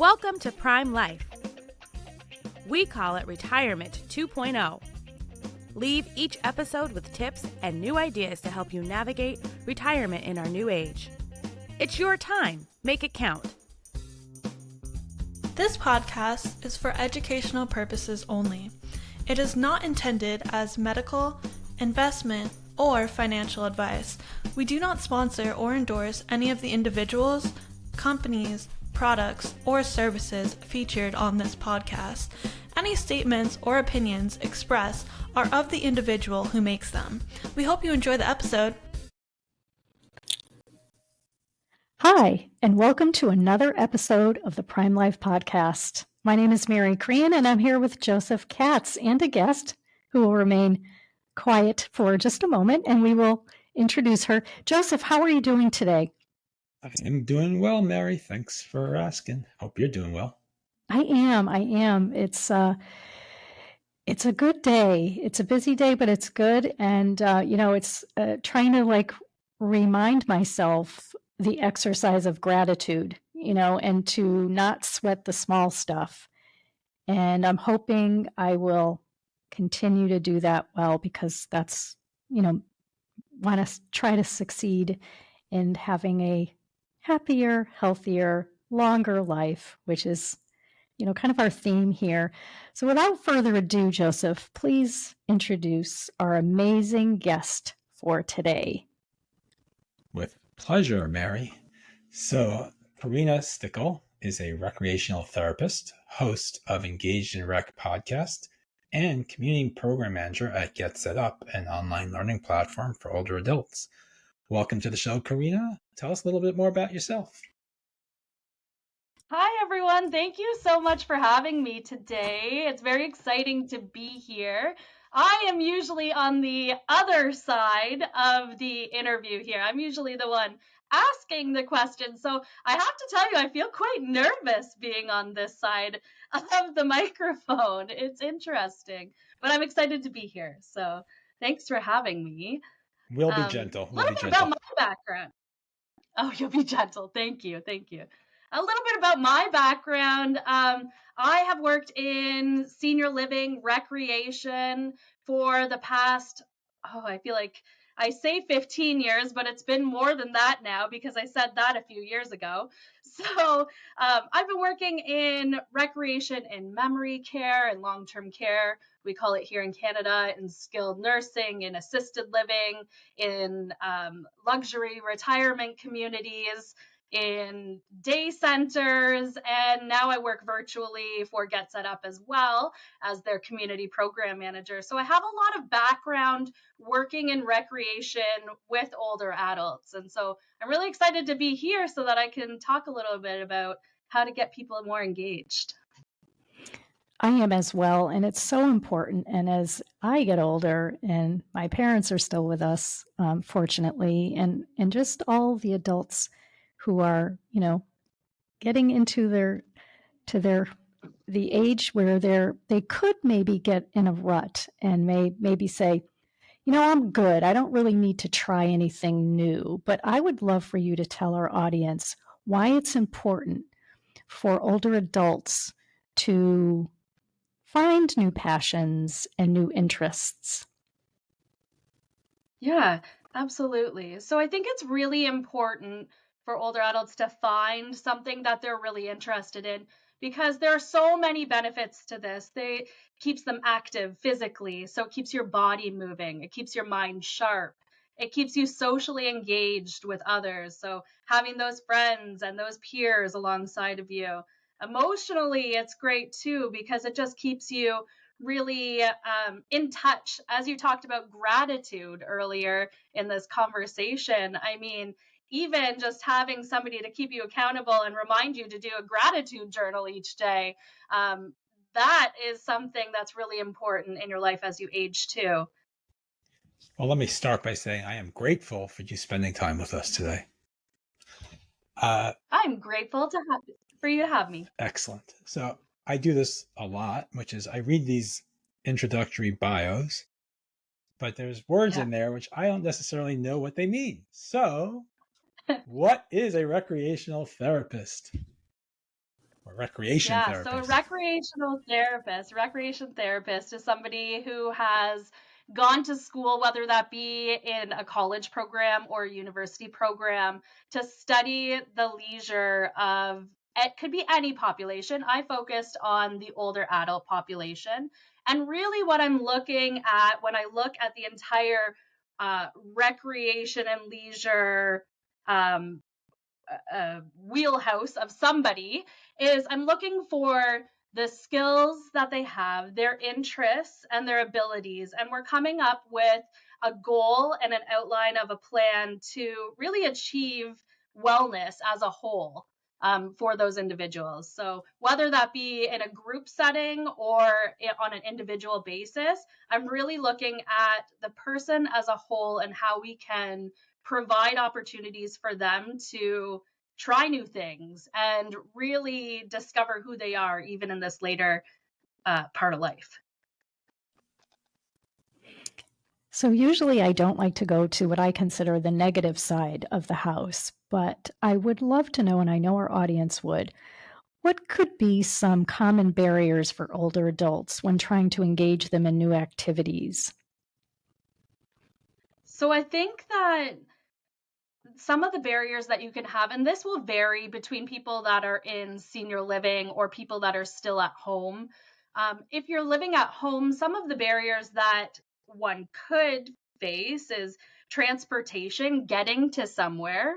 Welcome to Prime Life. We call it Retirement 2.0. Leave each episode with tips and new ideas to help you navigate retirement in our new age. It's your time. Make it count. This podcast is for educational purposes only. It is not intended as medical, investment, or financial advice. We do not sponsor or endorse any of the individuals, companies, products, or services featured on this podcast. Any statements or opinions expressed are of the individual who makes them. We hope you enjoy the episode. Hi, and welcome to another episode of the Prime Life Podcast. My name is Mary Crean, and I'm here with Joseph Katz and a guest who will remain quiet for just a moment, and we will introduce her. Joseph, how are you doing today? I'm doing well, Mary. Thanks for asking. Hope you're doing well. I am. It's a good day. It's a busy day, but it's good. And, it's trying to remind myself the exercise of gratitude, and to not sweat the small stuff. And I'm hoping I will continue to do that well, because that's, want to try to succeed in having a happier, healthier, longer life, which is, kind of our theme here. So without further ado, Joseph, please introduce our amazing guest for today. With pleasure, Mary. So, Karina Stickle is a recreational therapist, host of Engaged in Rec podcast, and community program manager at Get Set Up, an online learning platform for older adults. Welcome to the show, Karina. Tell us a little bit more about yourself. Hi, everyone. Thank you so much for having me today. It's very exciting to be here. I am usually on the other side of the interview here. I'm usually the one asking the questions. So I have to tell you, I feel quite nervous being on this side of the microphone. It's interesting, but I'm excited to be here. So thanks for having me. We'll be gentle. A little bit about my background. Oh, you'll be gentle. Thank you. A little bit about my background. I have worked in senior living, recreation for the past, I feel like I say 15 years, but it's been more than that now because I said that a few years ago. So I've been working in recreation and memory care and long-term care. We call it here in Canada, in skilled nursing, in assisted living, in luxury retirement communities, in day centers, and now I work virtually for Get Set Up as well as their community program manager. So I have a lot of background working in recreation with older adults. And so I'm really excited to be here so that I can talk a little bit about how to get people more engaged. I am as well, and it's so important. And as I get older, and my parents are still with us, fortunately, and just all the adults who are, getting into the age where they could maybe get in a rut and maybe say, I'm good. I don't really need to try anything new. But I would love for you to tell our audience why it's important for older adults to find new passions and new interests. Yeah, absolutely. So I think it's really important for older adults to find something that they're really interested in, because there are so many benefits to this. They keeps them active physically, so it keeps your body moving, it keeps your mind sharp, it keeps you socially engaged with others, so having those friends and those peers alongside of you. Emotionally, it's great too, because it just keeps you really in touch. As you talked about gratitude earlier in this conversation, I mean, even just having somebody to keep you accountable and remind you to do a gratitude journal each day, that is something that's really important in your life as you age too. Well, let me start by saying I am grateful for you spending time with us today. I'm grateful for you to have me. Excellent. So I do this a lot, which is I read these introductory bios, but there's words in there which I don't necessarily know what they mean. So what is a recreational therapist? recreation Yeah, so a therapist? recreation therapist is somebody who has gone to school, whether that be in a college program or a university program, to study the leisure of it could be any population. I focused on the older adult population. And really what I'm looking at when I look at the entire recreation and leisure um, wheelhouse of somebody is I'm looking for the skills that they have, their interests, and their abilities. And we're coming up with a goal and an outline of a plan to really achieve wellness as a whole for those individuals. So, whether that be in a group setting or on an individual basis, I'm really looking at the person as a whole and how we can provide opportunities for them to try new things and really discover who they are even in this later part of life. So usually I don't like to go to what I consider the negative side of the house, but I would love to know, and I know our audience would, what could be some common barriers for older adults when trying to engage them in new activities? So I think that some of the barriers that you can have, and this will vary between people that are in senior living or people that are still at home. If you're living at home, some of the barriers that one could face is transportation, getting to somewhere,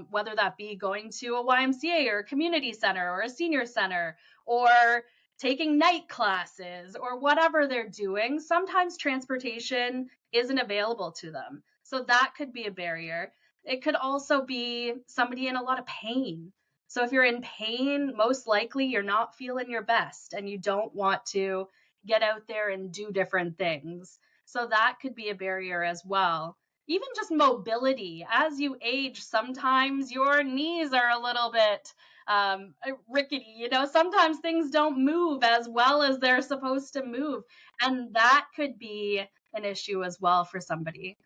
whether that be going to a YMCA or a community center or a senior center or taking night classes or whatever they're doing. Sometimes transportation isn't available to them. So that could be a barrier. It could also be somebody in a lot of pain. So if you're in pain, most likely you're not feeling your best and you don't want to get out there and do different things. So that could be a barrier as well. Even just mobility. As you age, sometimes your knees are a little bit rickety. Sometimes things don't move as well as they're supposed to move. And that could be an issue as well for somebody.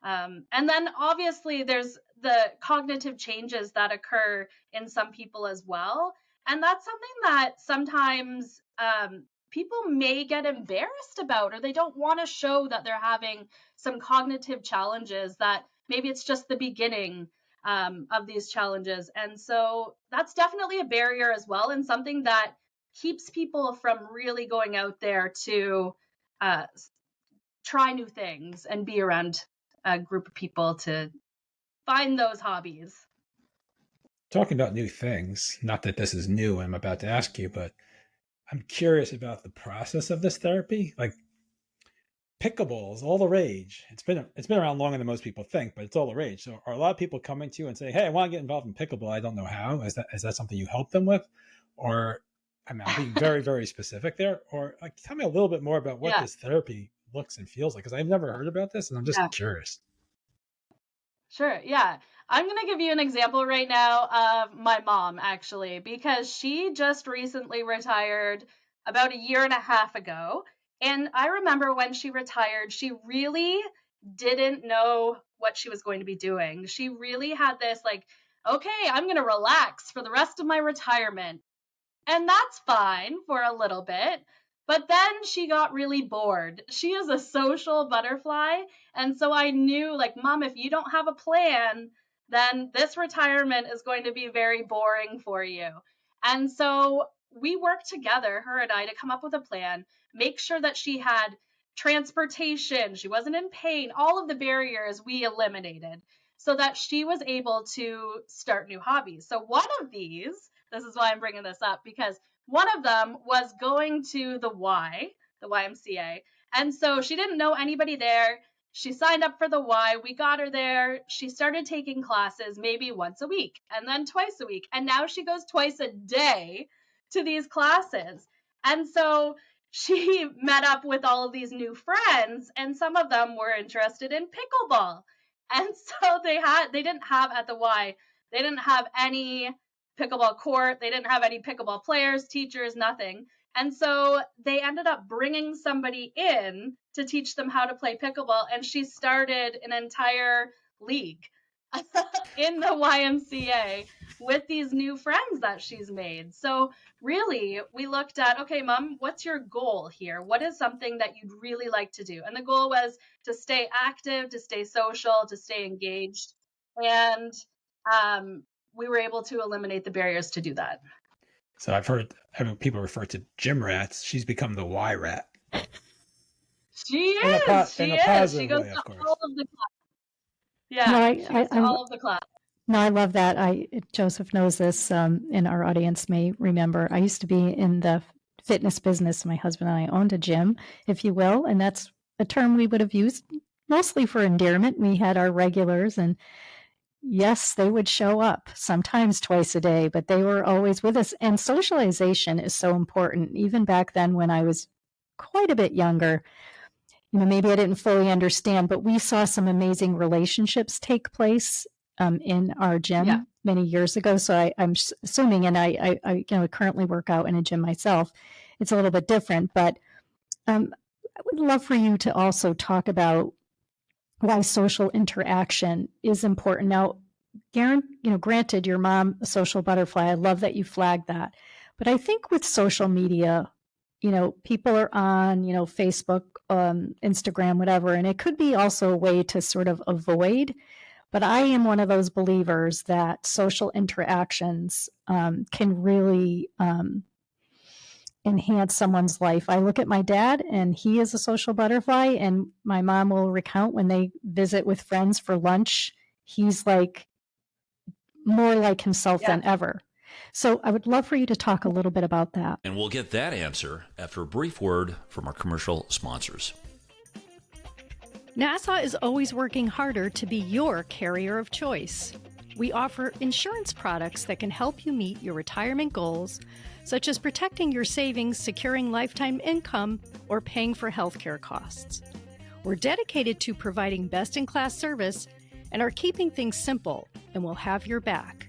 And then obviously there's the cognitive changes that occur in some people as well. And that's something that sometimes people may get embarrassed about, or they don't want to show that they're having some cognitive challenges, that maybe it's just the beginning of these challenges. And so that's definitely a barrier as well, and something that keeps people from really going out there to uh, try new things and be around a group of people to find those hobbies. Talking about new things, not that this is new, I'm about to ask you, but I'm curious about the process of this therapy. Like pickleball is all the rage. It's been around longer than most people think, but it's all the rage. So are a lot of people coming to you and say, "Hey, I want to get involved in pickleball. I don't know how." Is that something you help them with, or I mean, I'm being very very specific there. Or like, tell me a little bit more about what Yeah, this therapy looks and feels like, because I've never heard about this, and I'm just yeah, curious. sure. Yeah. I'm going to give you an example right now of my mom, actually, because she just recently retired about a year and a half ago. And I remember when she retired, she really didn't know what she was going to be doing. She really had this, like, okay, I'm going to relax for the rest of my retirement. And that's fine for a little bit. But then she got really bored. She is a social butterfly. And so I knew, like, Mom, if you don't have a plan, then this retirement is going to be very boring for you. And so we worked together, her and I, to come up with a plan, make sure that she had transportation, she wasn't in pain, all of the barriers we eliminated so that she was able to start new hobbies. So one of these, this is why I'm bringing this up, because one of them was going to the YMCA. And so she didn't know anybody there. She signed up for the Y. We got her there. She started taking classes maybe once a week and then twice a week. And now she goes twice a day to these classes. And so she met up with all of these new friends, and some of them were interested in pickleball. And so they didn't have at the Y, they didn't have any pickleball court. They didn't have any pickleball players, teachers, nothing. And so they ended up bringing somebody in to teach them how to play pickleball. And she started an entire league in the YMCA with these new friends that she's made. So really, we looked at, okay, Mom, what's your goal here? What is something that you'd really like to do? And the goal was to stay active, to stay social, to stay engaged. And we were able to eliminate the barriers to do that. So I've heard people refer to gym rats. She's become the Y rat. She is. She is. She goes way, to of course. all of the class. Yeah, No, she goes to all of the class. No, I love that. Joseph knows this, and our audience may remember. I used to be in the fitness business. My husband and I owned a gym, if you will, and that's a term we would have used mostly for endearment. We had our regulars, and yes, they would show up sometimes twice a day, but they were always with us. And socialization is so important. Even back then, when I was quite a bit younger, maybe I didn't fully understand, but we saw some amazing relationships take place in our gym many years ago. So I'm assuming, and I currently work out in a gym myself. It's a little bit different, but I would love for you to also talk about why social interaction is important. Now, granted, your mom, a social butterfly. I love that you flagged that, but I think with social media, people are on, Facebook, Instagram, whatever, and it could be also a way to sort of avoid. But I am one of those believers that social interactions can really enhance someone's life. I look at my dad, and he is a social butterfly, and my mom will recount when they visit with friends for lunch, he's like more like himself than ever. So I would love for you to talk a little bit about that. And we'll get that answer after a brief word from our commercial sponsors. NASA is always working harder to be your carrier of choice. We offer insurance products that can help you meet your retirement goals, such as protecting your savings, securing lifetime income, or paying for healthcare costs. We're dedicated to providing best-in-class service and are keeping things simple, and we'll have your back.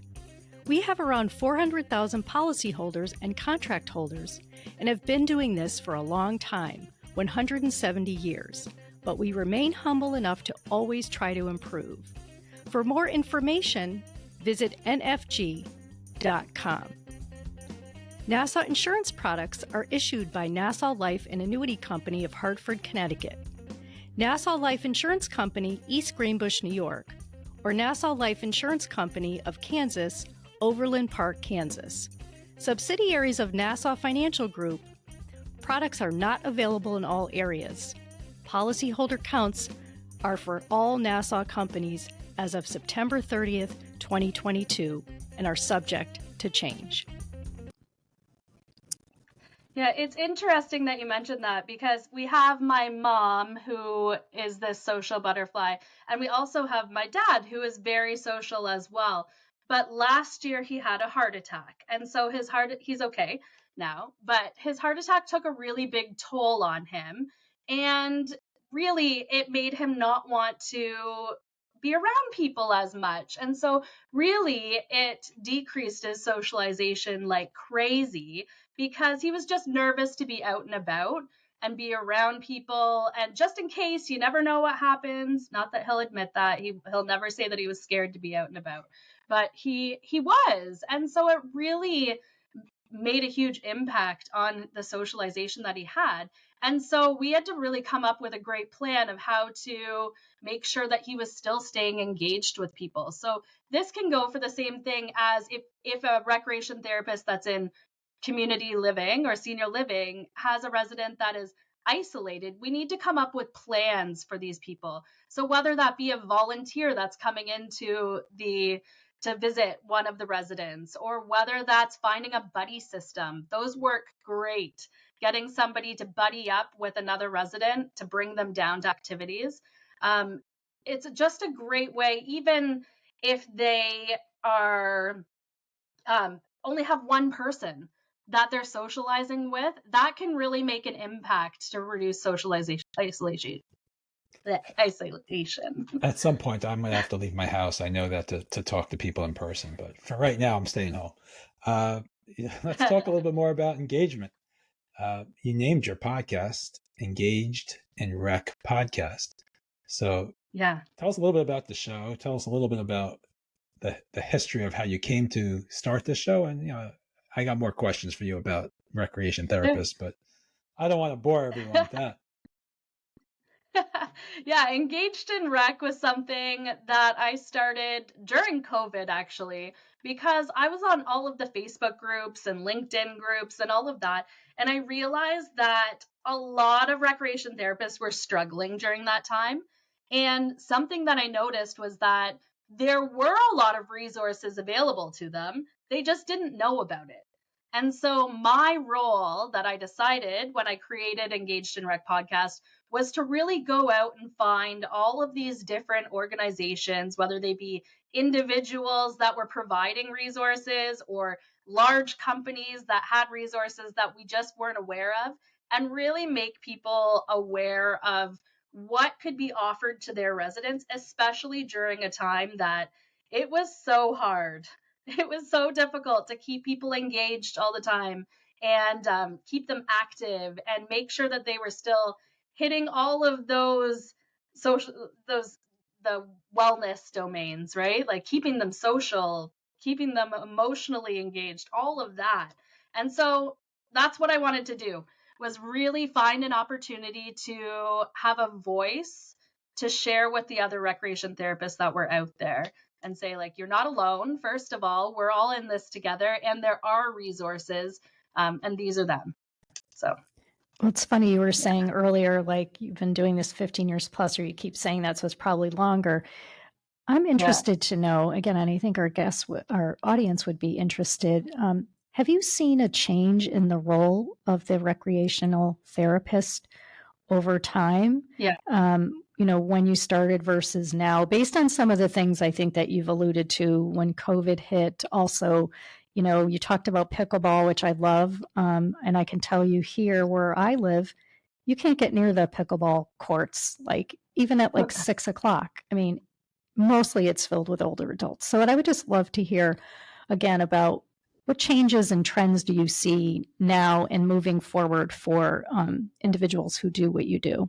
We have around 400,000 policyholders and contract holders and have been doing this for a long time, 170 years. But we remain humble enough to always try to improve. For more information, visit nfg.com. Nassau insurance products are issued by Nassau Life and Annuity Company of Hartford, Connecticut, Nassau Life Insurance Company, East Greenbush, New York, or Nassau Life Insurance Company of Kansas, Overland Park, Kansas. Subsidiaries of Nassau Financial Group. Products are not available in all areas. Policyholder counts are for all Nassau companies as of September 30th, 2022, and are subject to change. Yeah, it's interesting that you mentioned that because we have my mom who is this social butterfly, and we also have my dad who is very social as well. But last year he had a heart attack, and so he's okay now, but his heart attack took a really big toll on him, and really it made him not want to be around people as much. And so really it decreased his socialization like crazy because he was just nervous to be out and about and be around people. And just in case, you never know what happens. Not that he'll admit that. He'll never say that he was scared to be out and about, but he was. And so it really made a huge impact on the socialization that he had. And so we had to really come up with a great plan of how to make sure that he was still staying engaged with people. So this can go for the same thing as if a recreation therapist that's in community living or senior living has a resident that is isolated, we need to come up with plans for these people. So whether that be a volunteer that's coming into to visit one of the residents, or whether that's finding a buddy system, those work great. Getting somebody to buddy up with another resident to bring them down to activities. It's just a great way, even if they are only have one person that they're socializing with, that can really make an impact to reduce isolation. At some point, I'm going to have to leave my house. I know that to talk to people in person, but for right now, I'm staying home. Let's talk a little bit more about engagement. You named your podcast Engaged in Rec Podcast. So tell us a little bit about the show. Tell us a little bit about the history of how you came to start this show. And, I got more questions for you about recreation therapists, but I don't want to bore everyone with that. Yeah, engaged in rec was something that I started during COVID, actually, because I was on all of the Facebook groups and LinkedIn groups and all of that. And I realized that a lot of recreation therapists were struggling during that time. And something that I noticed was that there were a lot of resources available to them, they just didn't know about it. And so, my role that I decided when I created Engaged in Rec podcast was to really go out and find all of these different organizations, whether they be individuals that were providing resources or large companies that had resources that we just weren't aware of, and really make people aware of what could be offered to their residents, especially during a time that it was so hard. It was so difficult to keep people engaged all the time and keep them active and make sure that they were still hitting all of those social those the wellness domains, right? Like keeping them social, keeping them emotionally engaged, all of that. And so that's what I wanted to do, was really find an opportunity to have a voice to share with the other recreation therapists that were out there and say, like, you're not alone. First of all, we're all in this together and there are resources, and these are them. So Well, it's funny you were saying earlier, like you've been doing this 15 years plus, or you keep saying that, so it's probably longer. I'm interested to know, again, and I think our guests, our audience would be interested. Have you seen a change in the role of the recreational therapist over time? Yeah. When you started versus now, based on some of the things I think that you've alluded to when COVID hit. Also, you talked about pickleball, which I love. And I can tell you here where I live, you can't get near the pickleball courts, like even at like 6:00. I mean, mostly it's filled with older adults. So I would just love to hear again about what changes and trends do you see now and moving forward for individuals who do what you do?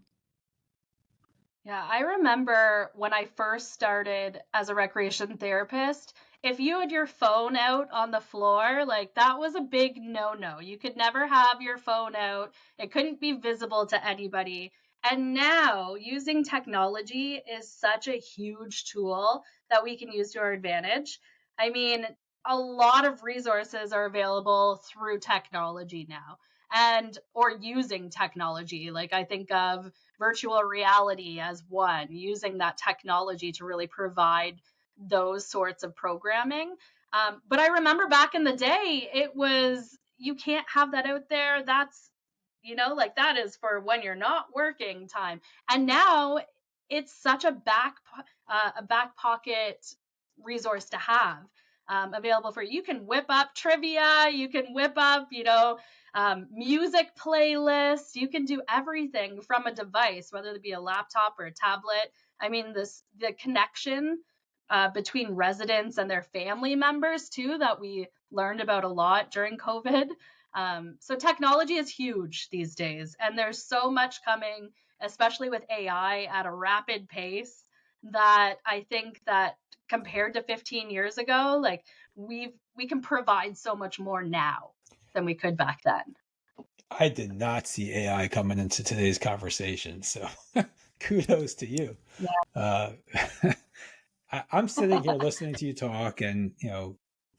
Yeah, I remember when I first started as a recreation therapist, if you had your phone out on the floor, like that was a big no-no. You could never have your phone out. It couldn't be visible to anybody. And now using technology is such a huge tool that we can use to our advantage. I mean, a lot of resources are available through technology now and or using technology. Like I think of virtual reality as one, using that technology to really provide those sorts of programming. But I remember back in the day, it was, you can't have that out there. That's, like that is for when you're not working time. And now it's such a back pocket resource to have. Available for you. You can whip up trivia, you can whip up, music playlists. You can do everything from a device, whether it be a laptop or a tablet. I mean, the connection between residents and their family members too, that we learned about a lot during COVID. So technology is huge these days, and there's so much coming, especially with AI at a rapid pace, that I think that compared to 15 years ago, like we can provide so much more now than we could back then. I did not see AI coming into today's conversation, so kudos to you. Yeah. I'm sitting here listening to you talk and,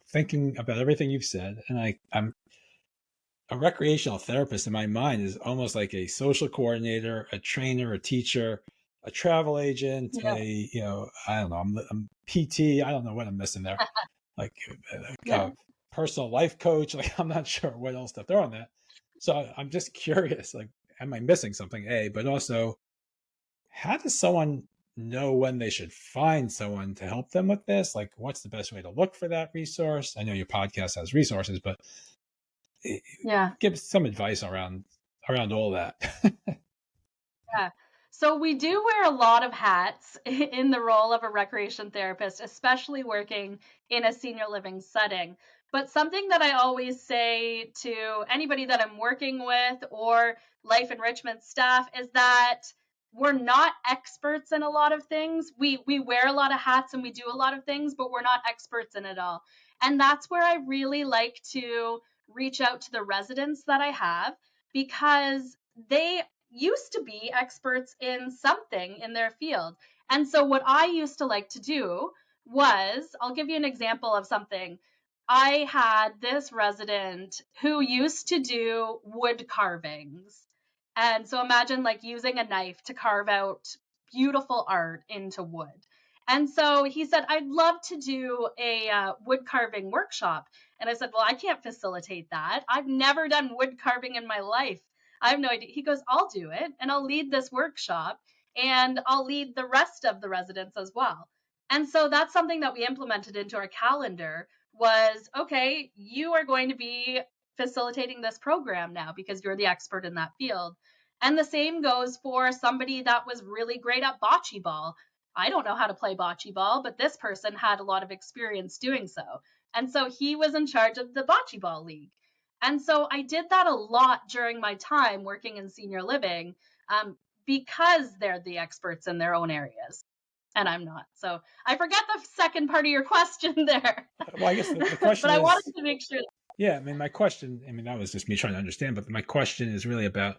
thinking about everything you've said. And I'm a recreational therapist in my mind is almost like a social coordinator, a trainer, a teacher, a travel agent, Yeah. I don't know, I'm PT. I don't know what I'm missing there. Like Yeah. a personal life coach. Like, I'm not sure what else to throw on that. So I'm just curious, like, am I missing something? But also, how does someone know when they should find someone to help them with this? Like, what's the best way to look for that resource? I know your podcast has resources, but Yeah. give some advice around all that. Yeah. So we do wear a lot of hats in the role of a recreation therapist, especially working in a senior living setting. But something that I always say to anybody that I'm working with or life enrichment staff is that we're not experts in a lot of things. We wear a lot of hats and we do a lot of things, but we're not experts in it all. And that's where I really like to reach out to the residents that I have, because they used to be experts in something in their field. And so what I used to like to do was, I'll give you an example of something. I had this resident who used to do wood carvings. And so imagine like using a knife to carve out beautiful art into wood. And so he said, I'd love to do a wood carving workshop. And I said, well, I can't facilitate that. I've never done wood carving in my life. I have no idea. He goes, I'll do it and I'll lead this workshop and I'll lead the rest of the residents as well. And so that's something that we implemented into our calendar was, okay, you are going to be facilitating this program now because you're the expert in that field. And the same goes for somebody that was really great at bocce ball. I don't know how to play bocce ball, but this person had a lot of experience doing so. And so he was in charge of the bocce ball league. And so I did that a lot during my time working in senior living, because they're the experts in their own areas. And I'm not. So I forget the second part of your question there. Well, I guess the question but I is, wanted to make sure. Yeah, I mean, my question, that was just me trying to understand, but my question is really about,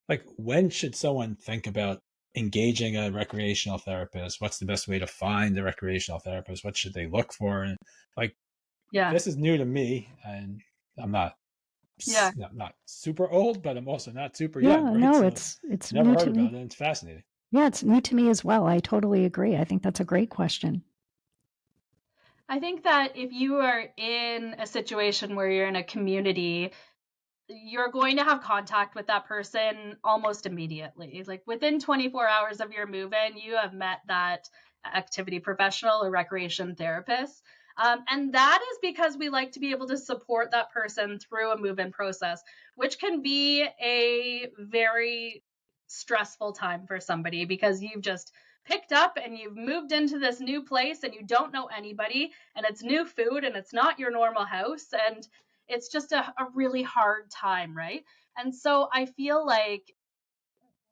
like, when should someone think about engaging a recreational therapist? What's the best way to find a recreational therapist? What should they look for? And like, this is new to me, and I'm not super old, but I'm also not super young. Right? No, so it's never new heard to about me. it. It's fascinating. Yeah, it's new to me as well. I totally agree. I think that's a great question. I think that if you are in a situation where you're in a community, you're going to have contact with that person almost immediately. Like within 24 hours of your move-in, you have met that activity professional or recreation therapist. And that is because we like to be able to support that person through a move-in process, which can be a very stressful time for somebody because you've just picked up and you've moved into this new place and you don't know anybody and it's new food and it's not your normal house and it's just a really hard time, right? And so I feel like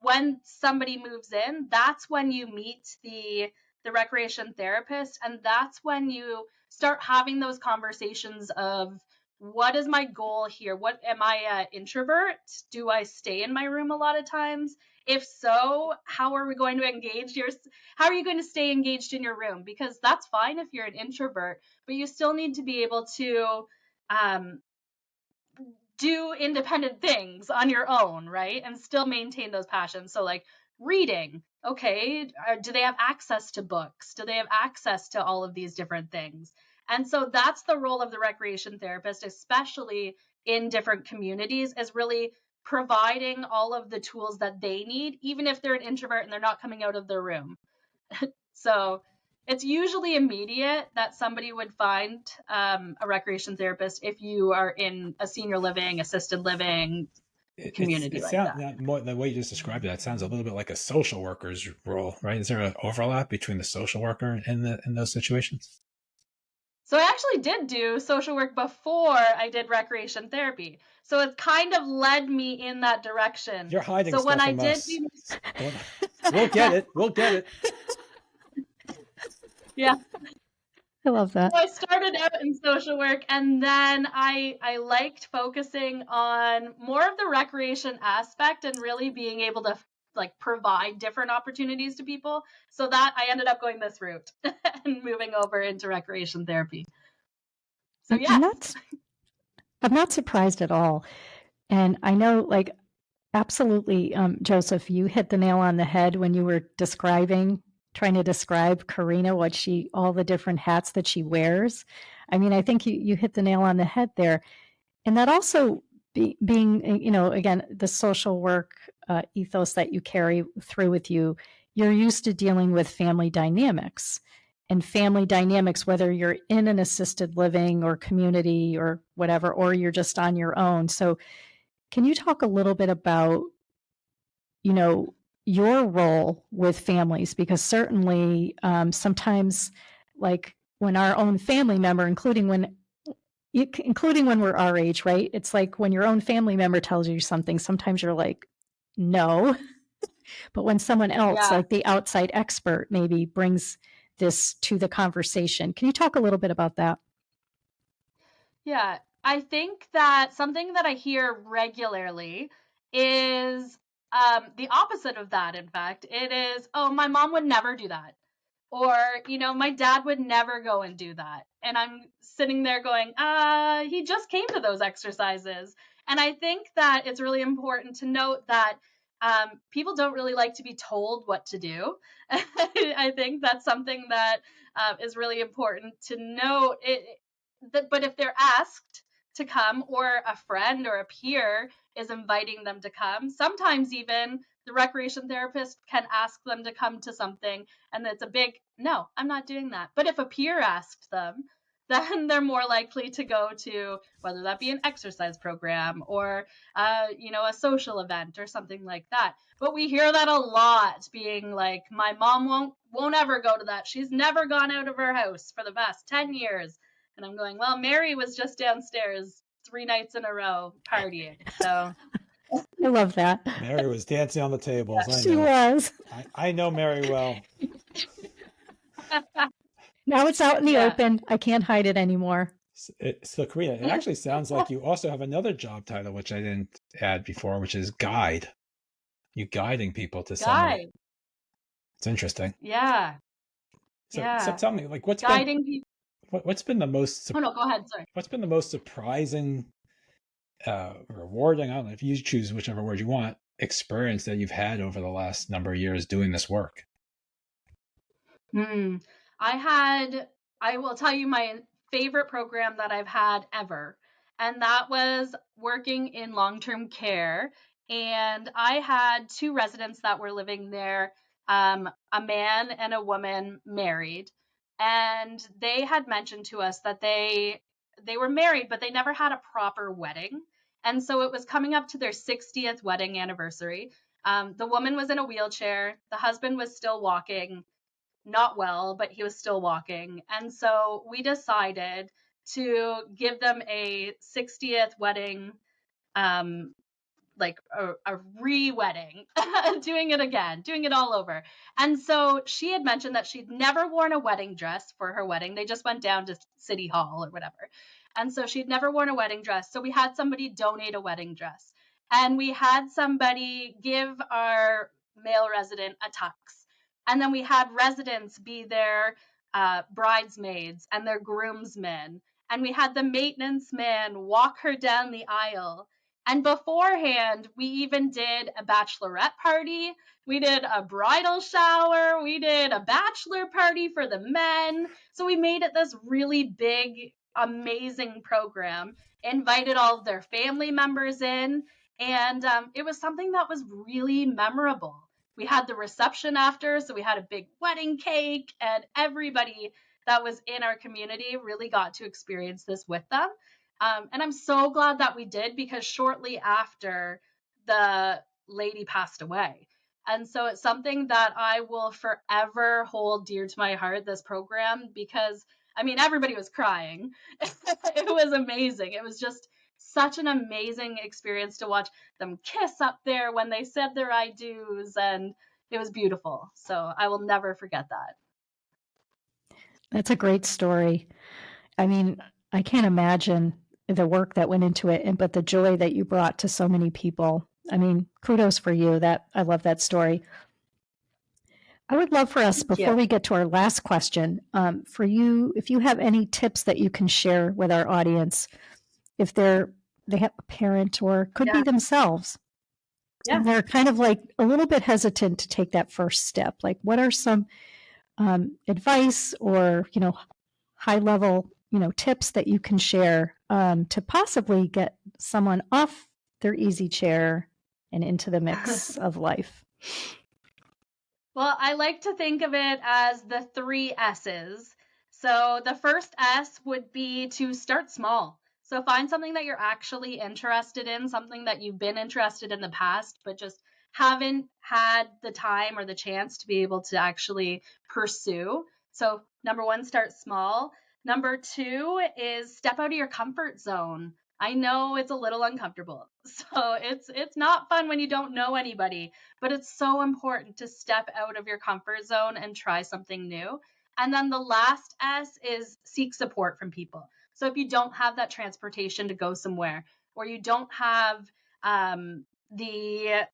when somebody moves in, that's when you meet the recreation therapist, and that's when you start having those conversations of what is my goal here? What am I an introvert? Do I stay in my room a lot of times? If so, how are we going to how are you going to stay engaged in your room? Because that's fine if you're an introvert, but you still need to be able to do independent things on your own, right? And still maintain those passions. So like reading, okay, do they have access to books? Do they have access to all of these different things? And so that's the role of the recreation therapist, especially in different communities, is really providing all of the tools that they need, even if they're an introvert and they're not coming out of their room. So it's usually immediate that somebody would find a recreation therapist if you are in a senior living, assisted living community like that. More, the way you just described it, that sounds a little bit like a social worker's role, right? Is there an overlap between the social worker in those situations? So I actually did do social work before I did recreation therapy. So it kind of led me in that direction. You're hiding so stuff when I from did us. We'll get it. We'll get it. Yeah. I love that. So I started out in social work, and then I liked focusing on more of the recreation aspect and really being able to like provide different opportunities to people. So that I ended up going this route and moving over into recreation therapy. So yes. I'm not surprised at all. And I know, like, absolutely, Joseph, you hit the nail on the head when you were trying to describe Karina, all the different hats that she wears. I mean, I think you hit the nail on the head there. And that also being, again, the social work ethos that you carry through with you, you're used to dealing with family dynamics. And family dynamics, whether you're in an assisted living or community or whatever, or you're just on your own. So can you talk a little bit about, your role with families? Because certainly sometimes, like when our own family member, including when we're our age, right? It's like when your own family member tells you something, sometimes you're like, no. But when someone else, Yeah. like the outside expert, maybe brings this to the conversation, can you talk a little bit about that? Yeah, I think that something that I hear regularly is the opposite of that. In fact, it is, oh, my mom would never do that. Or, my dad would never go and do that. And I'm sitting there going, he just came to those exercises. And I think that it's really important to note that people don't really like to be told what to do. I think that's something that is really important to note. But if they're asked to come, or a friend or a peer is inviting them to come, sometimes even the recreation therapist can ask them to come to something, and it's a big no, I'm not doing that. But if a peer asked them, then they're more likely to go to, whether that be an exercise program or a social event or something like that. But we hear that a lot, being like, my mom won't ever go to that. She's never gone out of her house for the past 10 years. And I'm going, well, Mary was just downstairs 3 nights in a row partying. So I love that. Mary was dancing on the tables. I She know. was. I know Mary well. Now it's out in the Yeah. open. I can't hide it anymore. So Karina, it actually sounds like you also have another job title, which I didn't add before, which is guide. You guiding people to somewhere. Guide. It's interesting. Yeah. So Yeah. tell me, like, Guiding people. what's been the most Oh, no, go ahead. Sorry. what's been the most surprising, rewarding, I don't know if you choose whichever word you want, experience that you've had over the last number of years doing this work? I will tell you my favorite program that I've had ever, and that was working in long-term care. And I had 2 residents that were living there, a man and a woman married. And they had mentioned to us that they were married, but they never had a proper wedding. And so it was coming up to their 60th wedding anniversary. The woman was in a wheelchair, the husband was still walking, not well, but he was still walking. And so we decided to give them a 60th wedding, um, like a re-wedding, doing it again, doing it all over. And so she had mentioned that she'd never worn a wedding dress for her wedding. They just went down to City Hall or whatever. And so she'd never worn a wedding dress. So we had somebody donate a wedding dress. And we had somebody give our male resident a tux. And then we had residents be their bridesmaids and their groomsmen. And we had the maintenance man walk her down the aisle. And beforehand, we even did a bachelorette party. We did a bridal shower. We did a bachelor party for the men. So we made it this really big, amazing program, invited all of their family members in. And it was something that was really memorable. We had the reception after, so we had a big wedding cake, and everybody that was in our community really got to experience this with them. And I'm so glad that we did, because shortly after, the lady passed away. And so it's something that I will forever hold dear to my heart, this program, because everybody was crying. It was amazing. It was just such an amazing experience to watch them kiss up there when they said their I do's, and it was beautiful. So I will never forget that. That's a great story. I can't imagine the work that went into it, but the joy that you brought to so many people. Kudos for you. I love that story. I would love for us, before we get to our last question, for you, if you have any tips that you can share with our audience, if they have a parent or could be themselves, and they're kind of like a little bit hesitant to take that first step. Like, what are some advice or high level tips that you can share to possibly get someone off their easy chair and into the mix of life? Well, I like to think of it as the 3 S's. So the first S would be to start small. So find something that you're actually interested in, something that you've been interested in the past, but just haven't had the time or the chance to be able to actually pursue. So number 1, start small. Number 2 is step out of your comfort zone. I know it's a little uncomfortable. So it's not fun when you don't know anybody, but it's so important to step out of your comfort zone and try something new. And then the last S is seek support from people. So if you don't have that transportation to go somewhere, or you don't have the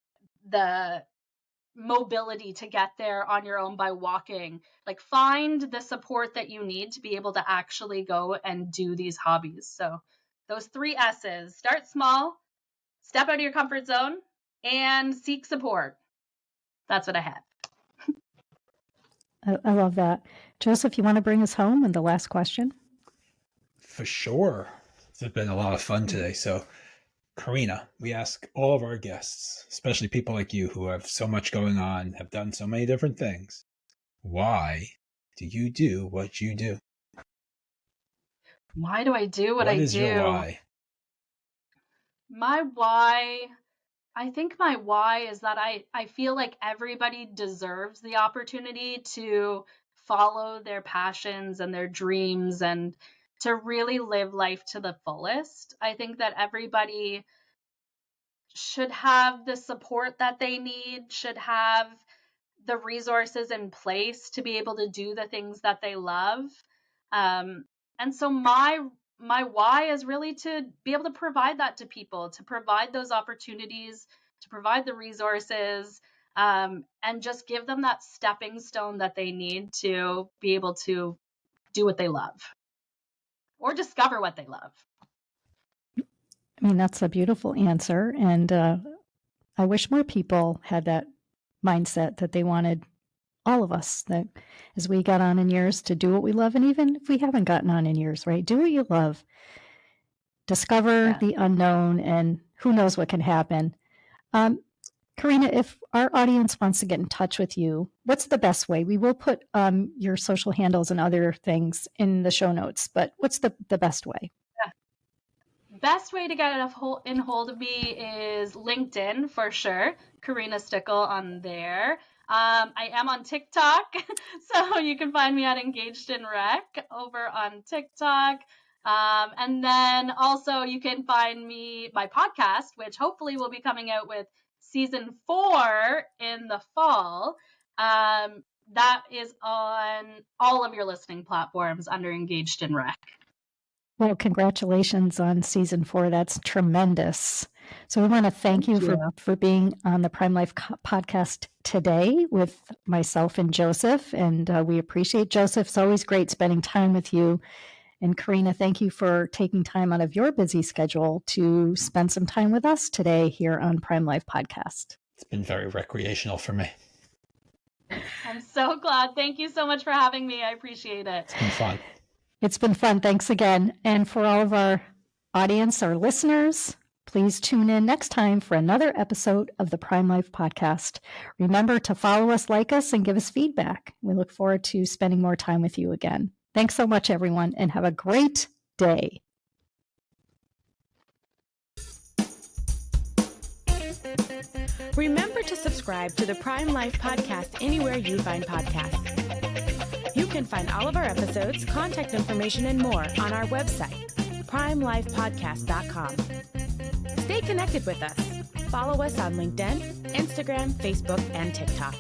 mobility to get there on your own by walking, like find the support that you need to be able to actually go and do these hobbies. So those 3 S's: start small, step out of your comfort zone, and seek support. That's what I had. I love that. Joseph, you want to bring us home and the last question? For sure. It's been a lot of fun today. So, Karina, we ask all of our guests, especially people like you who have so much going on, have done so many different things, why do you do what you do? Why do I do what I do? What is your why? My why, I think my why is that I feel like everybody deserves the opportunity to follow their passions and their dreams and to really live life to the fullest. I think that everybody should have the support that they need, should have the resources in place to be able to do the things that they love. And so my why is really to be able to provide that to people, to provide those opportunities, to provide the resources, and just give them that stepping stone that they need to be able to do what they love or discover what they love. I mean, that's a beautiful answer. And I wish more people had that mindset that they wanted all of us, that as we got on in years, to do what we love. And even if we haven't gotten on in years, right? Do what you love. Discover the unknown, and who knows what can happen. Karina, if our audience wants to get in touch with you, what's the best way? We will put your social handles and other things in the show notes, but what's the best way? Best way to get in hold of me is LinkedIn for sure. Karina Stickle on there. I am on TikTok, so you can find me at Engaged in Rec over on TikTok. And then also you can find my podcast, which hopefully will be coming out with season 4 in the fall. That is on all of your listening platforms under Engaged in Rec. Well, congratulations on season 4. That's tremendous. So we want to thank you for being on the Prime Life podcast today with myself and Joseph. And we appreciate Joseph. It's always great spending time with you. And Karina, thank you for taking time out of your busy schedule to spend some time with us today here on Prime Life podcast. It's been very recreational for me. I'm so glad. Thank you so much for having me. I appreciate it. It's been fun. It's been fun. Thanks again. And for all of our audience, our listeners, please tune in next time for another episode of the Prime Life podcast. Remember to follow us, like us, and give us feedback. We look forward to spending more time with you again. Thanks so much, everyone, and have a great day. Remember to subscribe to the Prime Life podcast anywhere you find podcasts. You can find all of our episodes, contact information, and more on our website, primelifepodcast.com. Stay connected with us. Follow us on LinkedIn, Instagram, Facebook, and TikTok.